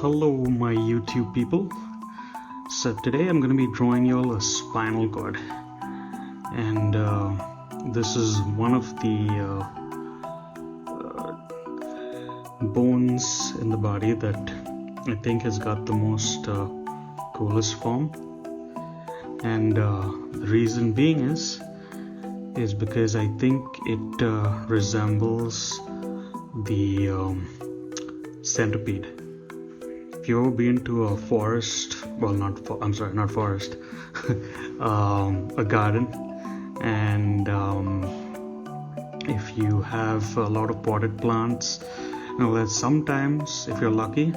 Hello my YouTube people. So today I'm going to be drawing you all a spinal cord, and this is one of the bones in the body that I think has got the most coolest form, and the reason being is because I think it resembles the centipede. If you've ever been to a forest, well, not forest, a garden, and if you have a lot of potted plants, you know that sometimes, if you're lucky,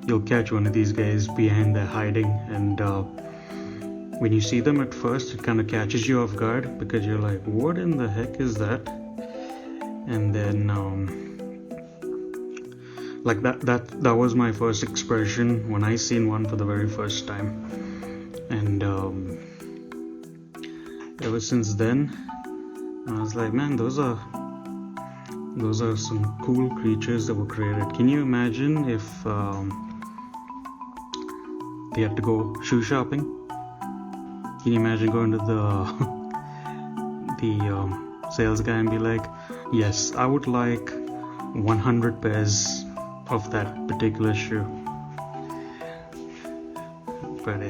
you'll catch one of these guys behind there hiding, and when you see them at first, it kind of catches you off guard because you're like, what in the heck is that? And then like that was my first expression when I seen one for the very first time, and ever since then I was like, man, those are some cool creatures that were created. Can you imagine if they had to go shoe shopping? Can you imagine going to the sales guy and be like, yes, I would like 100 pairs of that particular shoe? But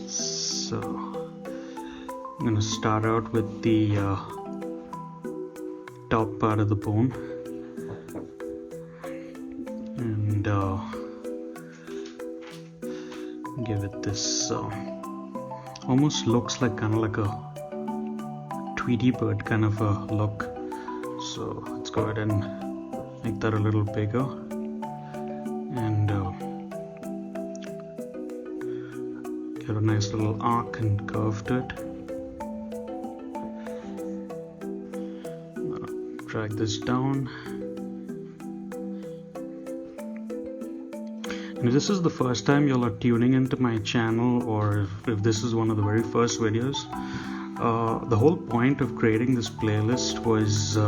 so I'm gonna start out with the top part of the bone, and give it this almost looks like kind of like a Tweety bird kind of a look. So let's go ahead and make that a little bigger, and get a nice little arc and curve to it. Drag this down, and if this is the first time you all are tuning into my channel, or if this is one of the very first videos, the whole point of creating this playlist was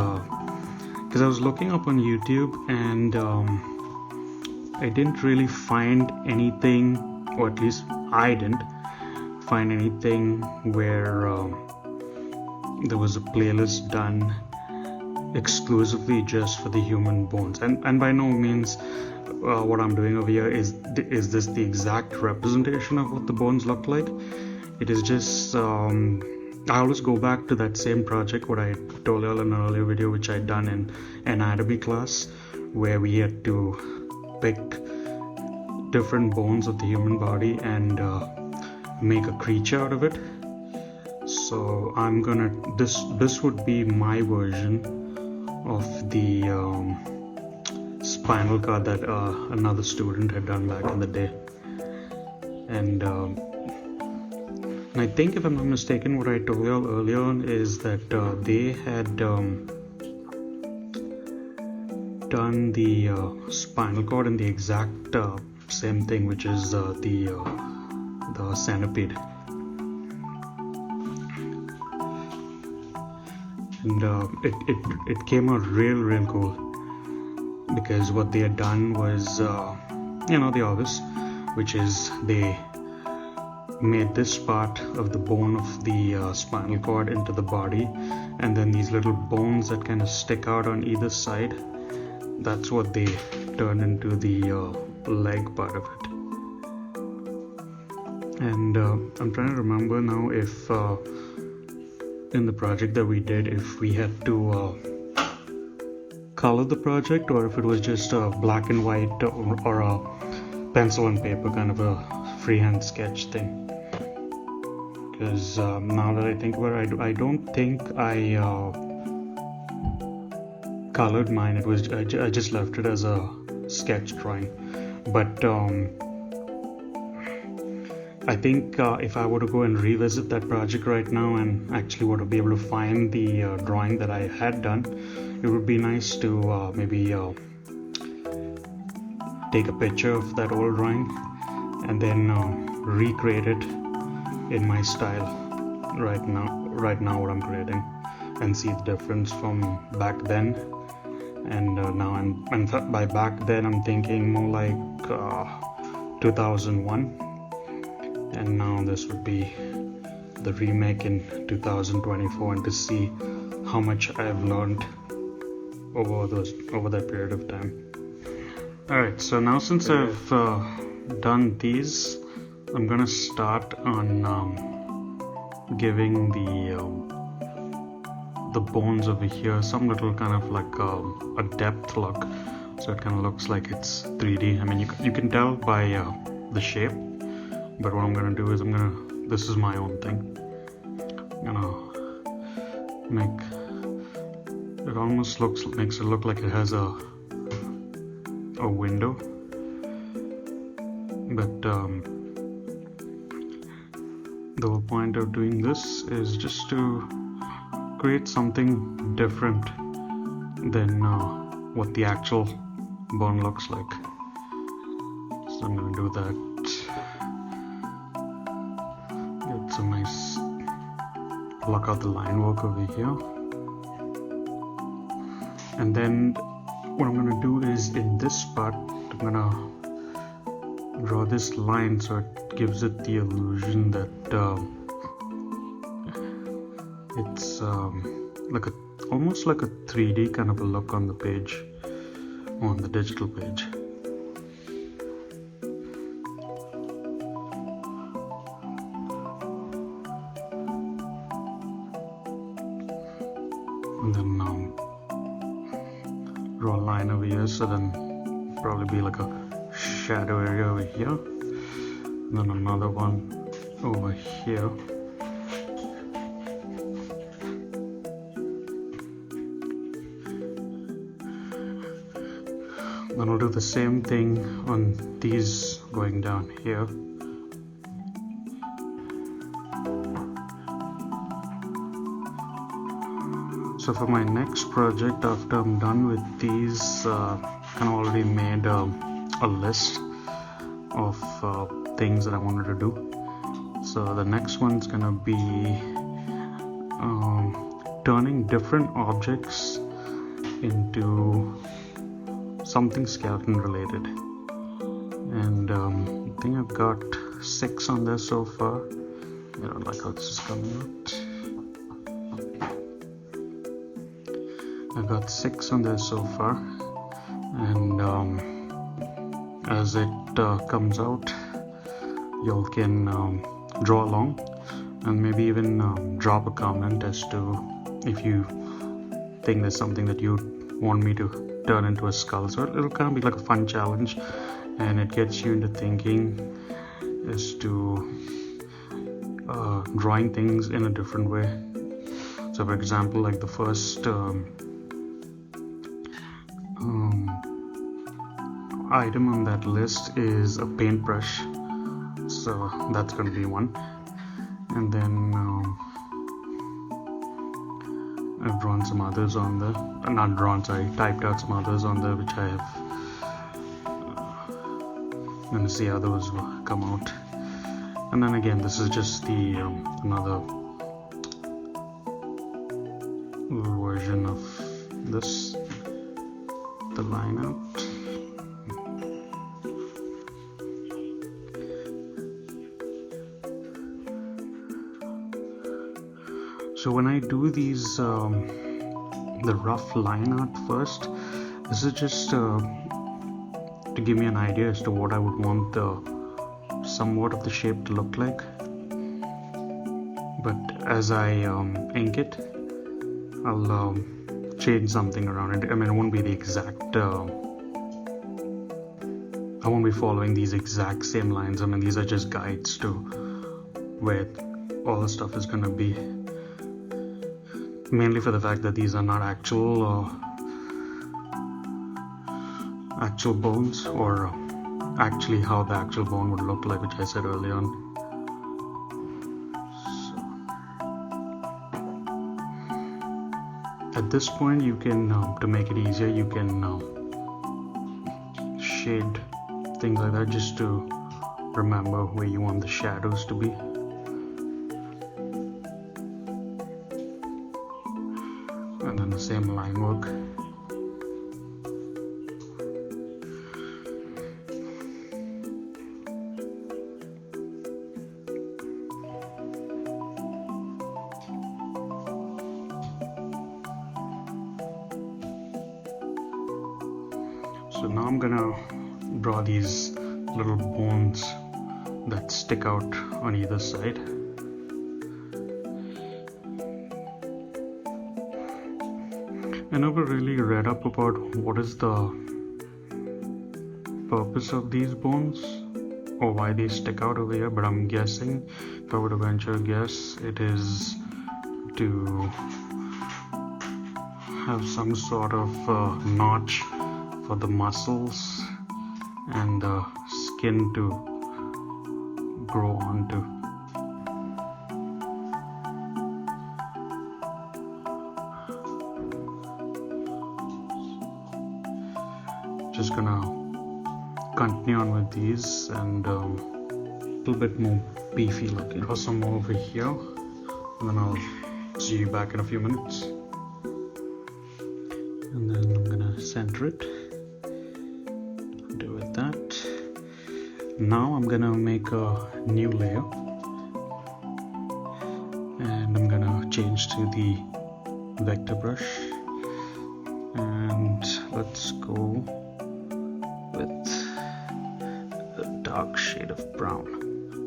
because I was looking up on YouTube, and I didn't really find anything, or at least I didn't find anything where there was a playlist done exclusively just for the human bones. And by no means what I'm doing over here is this the exact representation of what the bones look like. It is just I always go back to that same project what I told you all in an earlier video, which I'd done in an Adobe class, where we had to pick different bones of the human body and make a creature out of it. So I'm gonna this would be my version of the spinal cord that another student had done back in the day, and I think, if I'm not mistaken, what I told you all earlier on is that they had done the spinal cord in the exact same thing, which is the centipede. And it came out real cool, because what they had done was the obvious, which is they made this part of the bone of the spinal cord into the body, and then these little bones that kind of stick out on either side, that's what they turned into the leg part of it. And I'm trying to remember now if in the project that we did, if we had to color the project, or if it was just a black and white or a pencil and paper kind of a freehand sketch thing. Because now that I think about it, I don't think I colored mine. It was I just left it as a sketch drawing. But I think if I were to go and revisit that project right now and actually were to be able to find the drawing that I had done, it would be nice to maybe take a picture of that old drawing and then recreate it in my style right now what I'm creating, and see the difference from back then and now by back then I'm thinking more like 2001, and now this would be the remake in 2024, and to see how much I've learned over that period of time. Alright, so now since I've done these, I'm gonna start on giving the bones over here some little kind of like a depth look, so it kind of looks like it's 3D. I mean, you can tell by the shape, but what I'm gonna do is this is my own thing. I'm gonna make it almost makes it look like it has a window, but the whole point of doing this is just to create something different than what the actual bone looks like. So I'm gonna do that. Get some nice, block out the line work over here, and then what I'm gonna do is in this part I'm gonna draw this line so it gives it the illusion that it's almost like a 3D kind of a look on the page, on the digital page. And then draw a line over here, so then probably be like a shadow area over here, and then another one over here. Then I'll do the same thing on these going down here. So for my next project, after I'm done with these, kind of already made a list of things that I wanted to do. So the next one's gonna be turning different objects into something skeleton related, and I think I've got 6 on there so far. I don't like how this is coming out. I've got 6 on there so far, and as it comes out, you can draw along and maybe even drop a comment as to if you think there's something that you want me to turn into a skull. So it'll kind of be like a fun challenge, and it gets you into thinking as to drawing things in a different way. So for example, like the first item on that list is a paintbrush, so that's going to be one. And then I've drawn some others on there, not drawn, sorry, typed out some others on there, which I have I'm gonna see how those come out. And then again, this is just the another version of this, the line out. So when I do these, the rough line art first, this is just to give me an idea as to what I would want somewhat of the shape to look like. But as I ink it, I'll change something around it. I mean, it won't be the exact, I won't be following these exact same lines. I mean, these are just guides to where all the stuff is going to be. Mainly for the fact that these are not actual bones, or actually how the actual bone would look like, which I said earlier on. So, at this point, you can, to make it easier, you can shade things like that just to remember where you want the shadows to be. And then the same line work. So now I'm gonna draw these little bones that stick out on either side. I never really read up about what is the purpose of these bones or why they stick out over here, but I'm guessing, if I were to venture a guess, it is to have some sort of notch for the muscles and the skin to grow onto. Just gonna continue on with these and a little bit more beefy looking. Draw some more over here and then I'll see you back in a few minutes. And then I'm gonna center it. Do it that. Now I'm gonna make a new layer and I'm gonna change to the vector brush and let's go with a dark shade of brown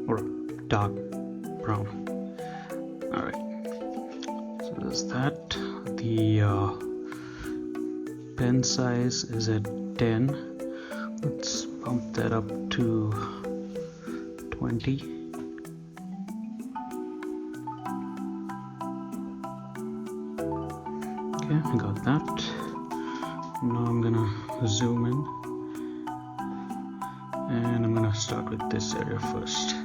or dark brown. Alright, so there's that. The pen size is at 10. Let's bump that up to 20. Okay, I got that. Now I'm gonna zoom in and I'm gonna start with this area first.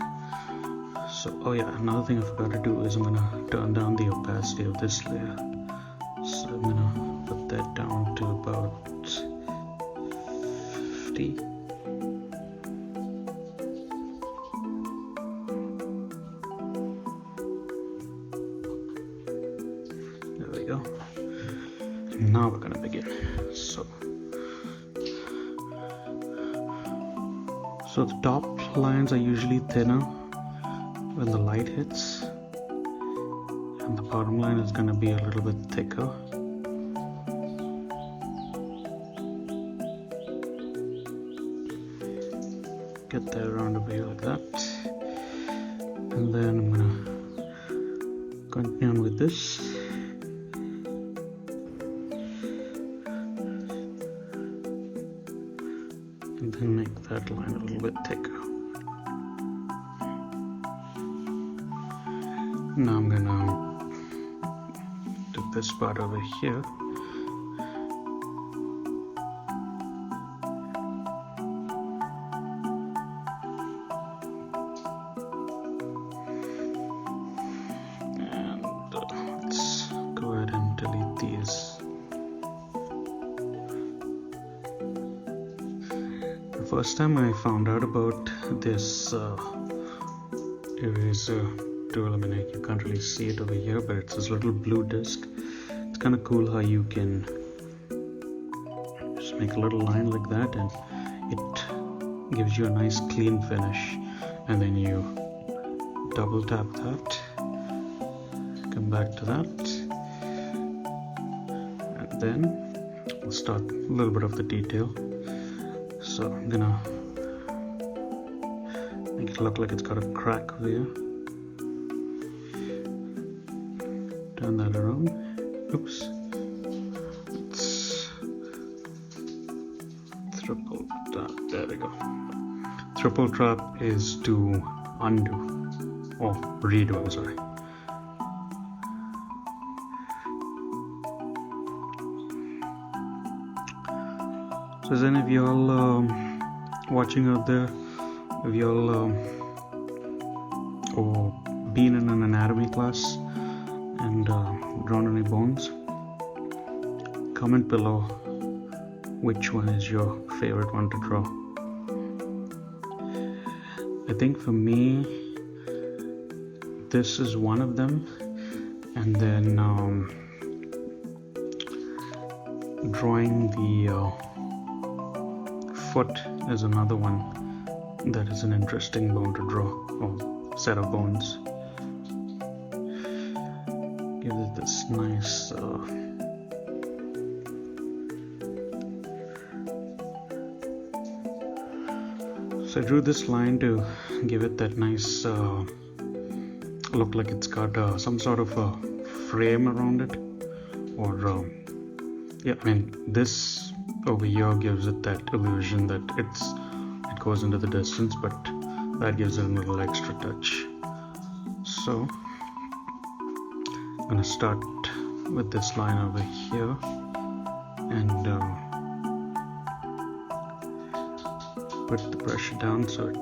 So, oh yeah, another thing I forgot to do is I'm gonna turn down the opacity of this layer. So I'm gonna put that down to about 50. There we go. Now we're gonna begin. So the top lines are usually thinner when the light hits, and the bottom line is gonna be a little bit thicker. Get that around over here like that, and then I'm gonna continue on with this. And then make that line a little bit thicker. Now I'm gonna do this part over here. And let's go ahead and delete these. First time I found out about this eraser tool, I mean you can't really see it over here, but it's this little blue disc. It's kind of cool how you can just make a little line like that and it gives you a nice clean finish, and then you double tap that, come back to that, and then we'll start a little bit of the detail. So I'm gonna make it look like it's got a crack over here. Turn that around. Oops. Let's triple tap. There we go. Triple tap is to undo or redo, I'm sorry. So is any of y'all watching out there, have y'all or been in an anatomy class and drawn any bones? Comment below which one is your favorite one to draw. I think for me this is one of them, and then drawing the foot is another one that is an interesting bone to draw, or set of bones. Give it this nice So I drew this line to give it that nice look, like it's got some sort of a frame around it, or yeah, I mean this over here gives it that illusion that it goes into the distance, but that gives it a little extra touch. So I'm gonna start with this line over here and put the brush down. So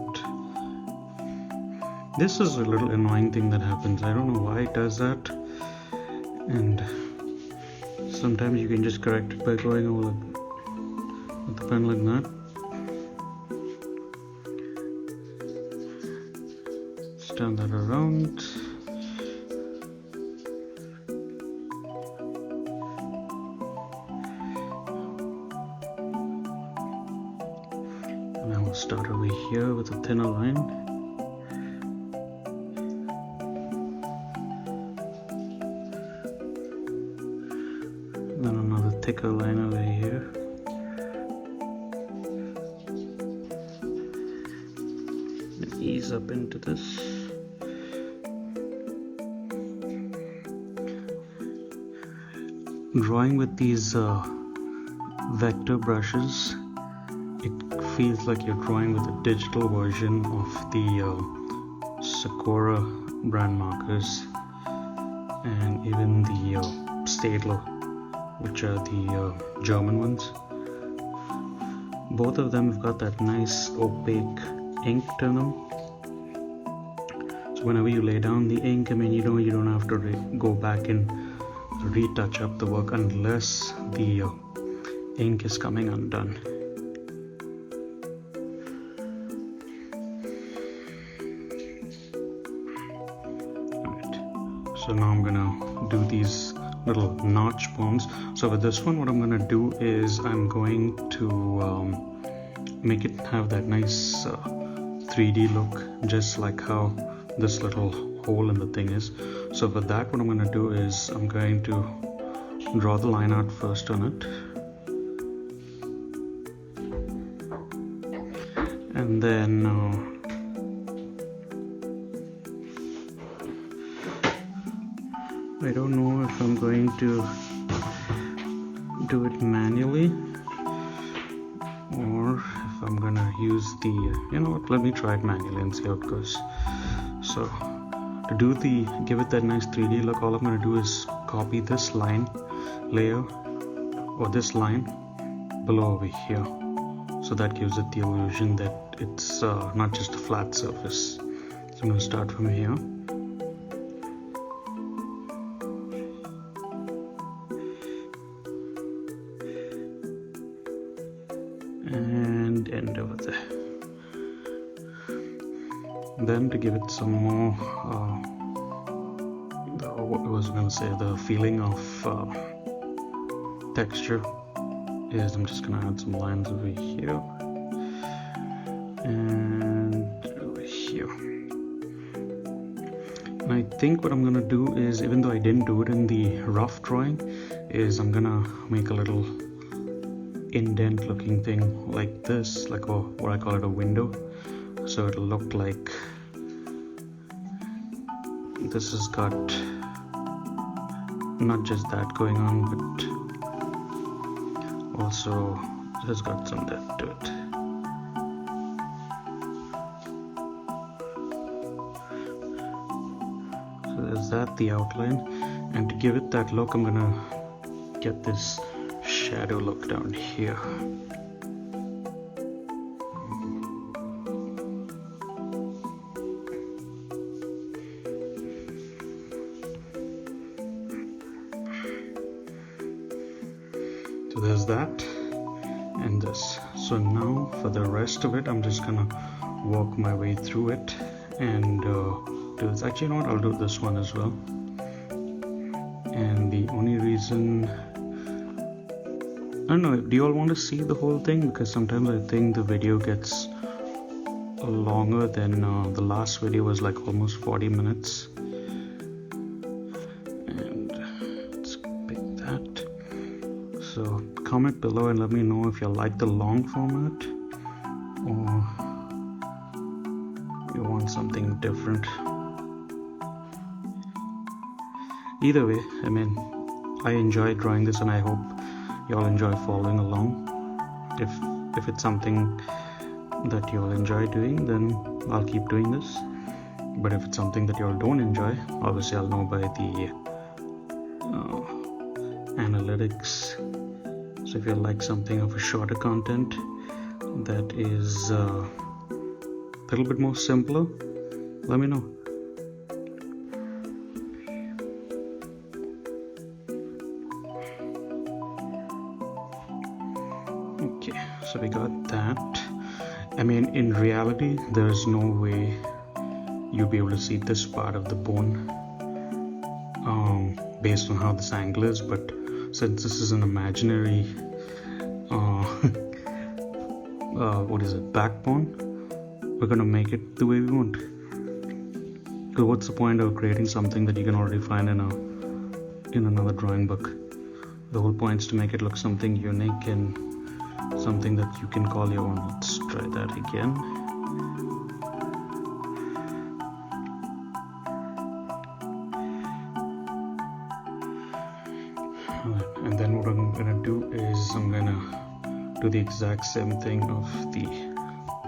this is a little annoying thing that happens. I don't know why it does that, and sometimes you can just correct it by going over with the pen like that. Let's turn that around. And I will start over here with a thinner line. Then another thicker line over here. And ease up into this. Drawing with these vector brushes, it feels like you're drawing with a digital version of the Sakura brand markers and even the Stadler, which are the German ones. Both of them have got that nice opaque ink to them. So whenever you lay down the ink, I mean, you don't have to go back and retouch up the work unless the ink is coming undone. Alright, so now I'm gonna do these little notch poems. So with this one, what I'm gonna do is I'm going to make it have that nice 3D look, just like how this little hole in the thing is. So for that, what I'm gonna do is I'm going to draw the line out first on it, and then I don't know if I'm going to do it manually or if I'm gonna use the, you know what, let me try it manually and see how it goes. So to give it that nice 3D look, all I'm gonna do is copy this line layer or this line below over here. So that gives it the illusion that it's not just a flat surface. So I'm gonna start from here. And end over there. Then to give it some more, what I was going to say, the feeling of texture, is I'm just going to add some lines over here and over here. And I think what I'm going to do is, even though I didn't do it in the rough drawing, is I'm going to make a little indent looking thing like this, like what I call it, a window. So it'll look like this has got not just that going on, but also it has got some depth to it. So there's that, the outline. And to give it that look, I'm gonna get this shadow look down here. So there's that and this. So now for the rest of it, I'm just gonna work my way through it and do this. Actually, you know what, I'll do this one as well. And the only reason, I don't know, do you all want to see the whole thing? Because sometimes I think the video gets longer than the last video was like almost 40 minutes. And let's pick that. So comment below and let me know if you like the long format or something different. Either way, I mean, I enjoy drawing this, and I hope you all enjoy following along. If it's something that you all enjoy doing, then I'll keep doing this. But if it's something that you all don't enjoy, obviously I'll know by the analytics. So if you like something of a shorter content that is a little bit more simpler, let me know. Okay, so we got that. I mean, in reality, there's no way you'll be able to see this part of the bone based on how this angle is, but since this is an imaginary what is it, backbone, we're gonna make it the way we want. So what's the point of creating something that you can already find in another drawing book? The whole point is to make it look something unique and something that you can call your own. Let's try that again. And then what I'm gonna do is I'm gonna do the exact same thing of the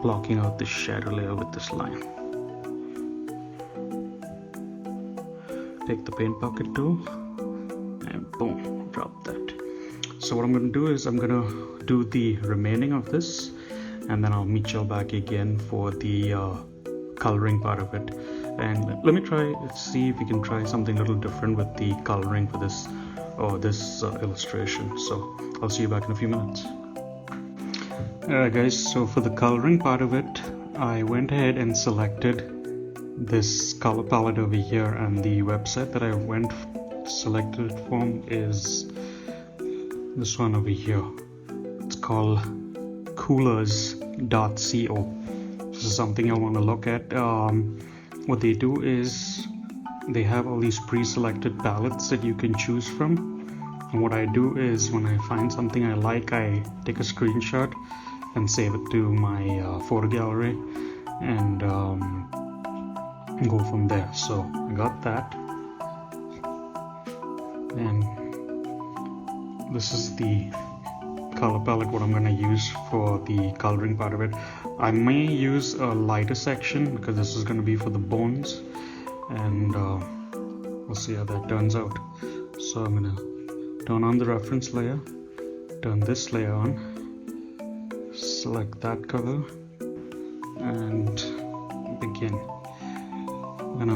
blocking out the shadow layer with this line. Take the paint bucket tool and boom, drop that. So what I'm gonna do is I'm gonna do the remaining of this, and then I'll meet y'all back again for the coloring part of it. And let me see if we can try something a little different with the coloring for this illustration. So I'll see you back in a few minutes. Alright guys, so for the coloring part of it, I went ahead and selected this color palette over here, and the website that I selected it from is this one over here. It's called coolers.co. This is something you'll want to look at. What they do is they have all these pre-selected palettes that you can choose from, and what I do is when I find something I like, I take a screenshot and save it to my photo gallery and go from there. So I got that, and this is the color palette what I'm going to use for the coloring part of it. I may use a lighter section because this is going to be for the bones, and we'll see how that turns out. So I'm going to turn on the reference layer, turn this layer on, select that color, and begin. I'm going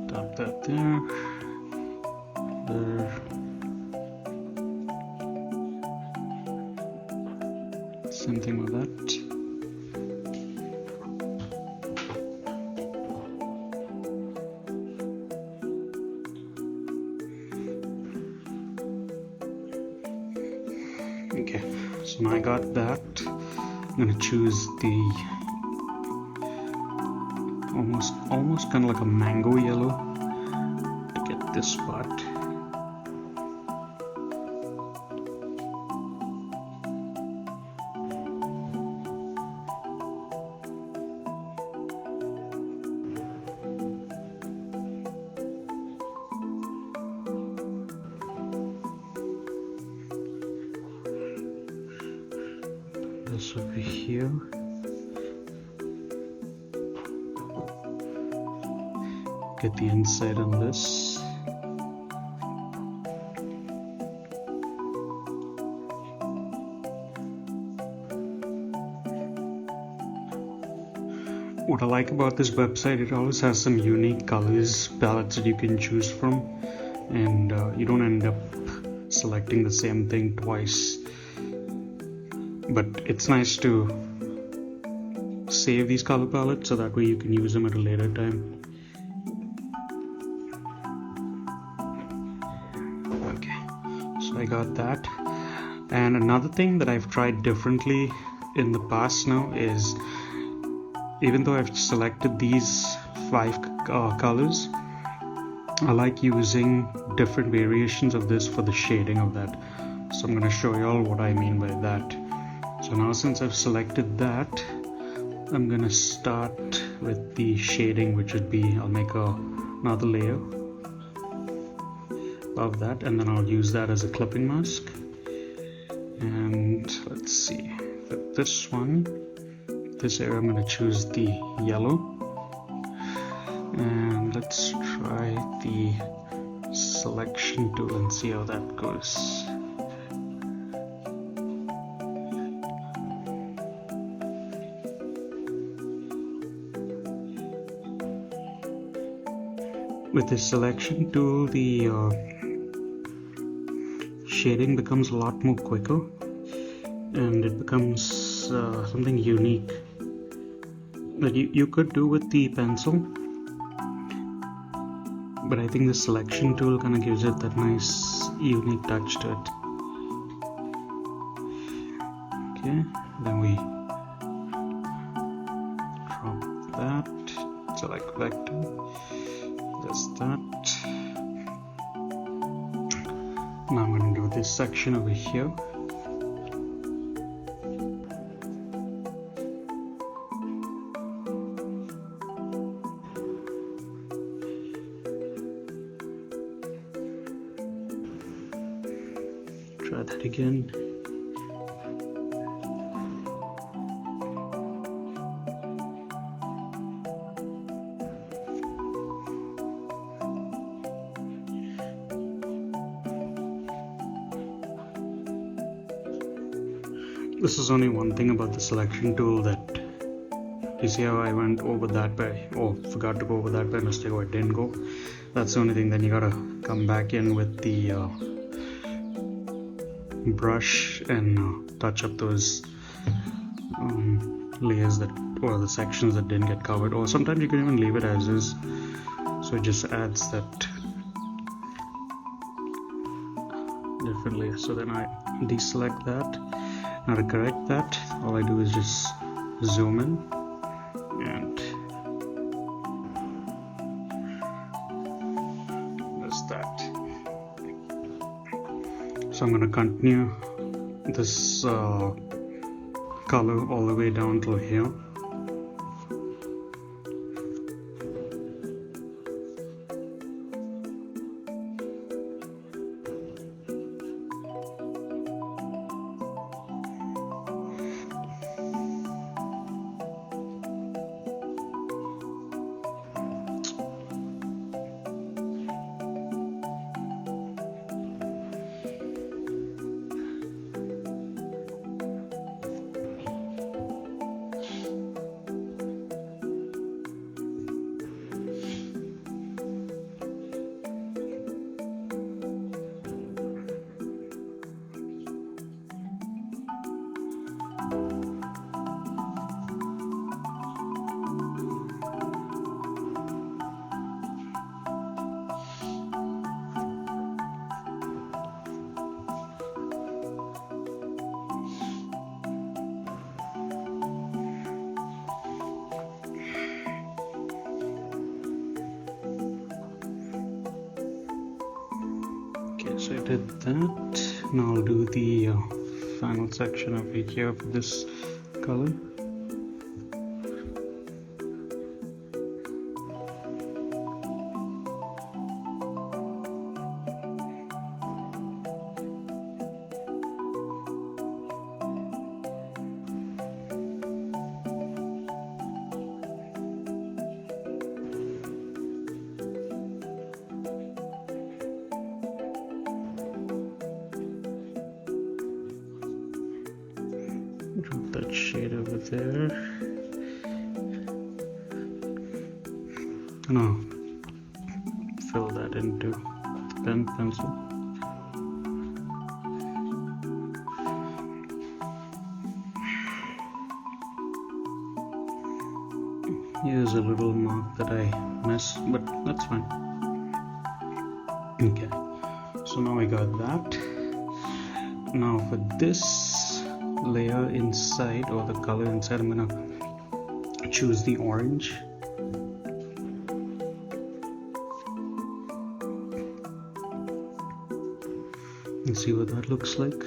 to tap that there. Same thing with that. Okay, so now I got that. I'm gonna choose the almost kind of like a mango yellow to get this part. This over here. Get the inside on this. What I like about this website, it always has some unique colors palettes that you can choose from, and you don't end up selecting the same thing twice. But it's nice to save these color palettes so that way you can use them at a later time. Okay, so I got that. And another thing that I've tried differently in the past now is, even though I've selected these 5 colors, I like using different variations of this for the shading of that. So I'm going to show you all what I mean by that. So now since I've selected that, I'm gonna start with the shading, which would be, I'll make another layer above that, and then I'll use that as a clipping mask. And let's see, for this one, this area, I'm gonna choose the yellow, and let's try the selection tool and see how that goes. With the selection tool, the shading becomes a lot more quicker, and it becomes something unique that you could do with the pencil, but I think the selection tool kind of gives it that nice unique touch to it. Okay, then we drop that, select vector, there's that. Now I'm going to do this section over here. Try that again. This is only one thing about the selection tool, that you see how I went over that way, or forgot to go over that by mistake, or I didn't go. That's the only thing. Then you gotta come back in with the brush and touch up those layers that, or the sections that didn't get covered, or sometimes you can even leave it as is, so it just adds that different layer. So then I deselect that. Now to correct that, all I do is just zoom in and that's that. So I'm going to continue this color all the way down till here. So I did that. Now I'll do the final section over here for this color. Drop that shade over there. And I'll fill that into the pencil. Here's a little mark that I missed, but that's fine. Okay, so now I got that. Now for this layer inside, or the color inside, I'm gonna choose the orange. And see what that looks like.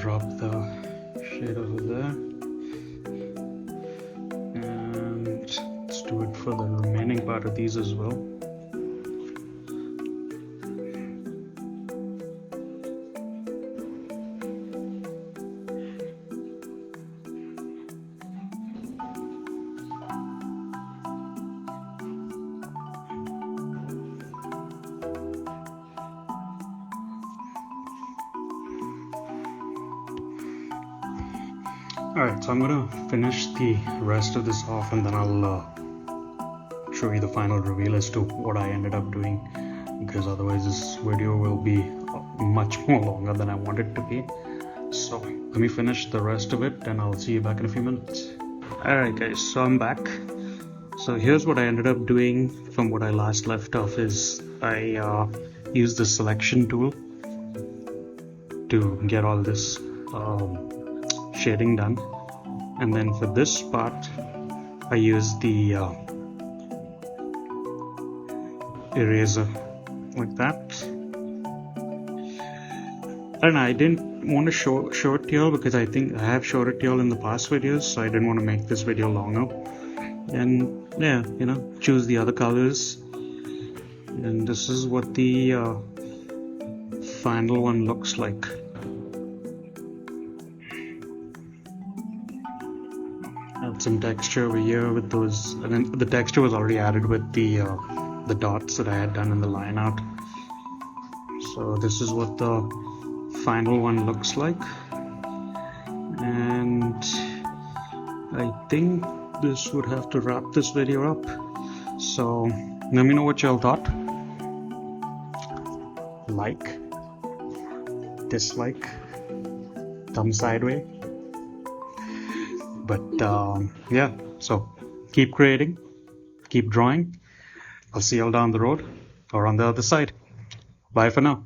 drop the shade over there, and let's do it for the remaining part of these as well. Alright, so I'm gonna finish the rest of this off, and then I'll show you the final reveal as to what I ended up doing, because otherwise this video will be much more longer than I want it to be. So let me finish the rest of it and I'll see you back in a few minutes. Alright guys, so I'm back. So here's what I ended up doing from what I last left off is I used the selection tool to get all this shading done, and then for this part I used the eraser like that. And I didn't want to show it to y'all because I think I have showed it to y'all in the past videos, so I didn't want to make this video longer. And yeah, you know, choose the other colors, and this is what the final one looks like. Add some texture over here with those, and then the texture was already added with the dots that I had done in the line out. So this is what the final one looks like, and I think this would have to wrap this video up. So let me know what y'all thought. Like, dislike, thumb sideways. But yeah, so keep creating, keep drawing. I'll see y'all down the road or on the other side. Bye for now.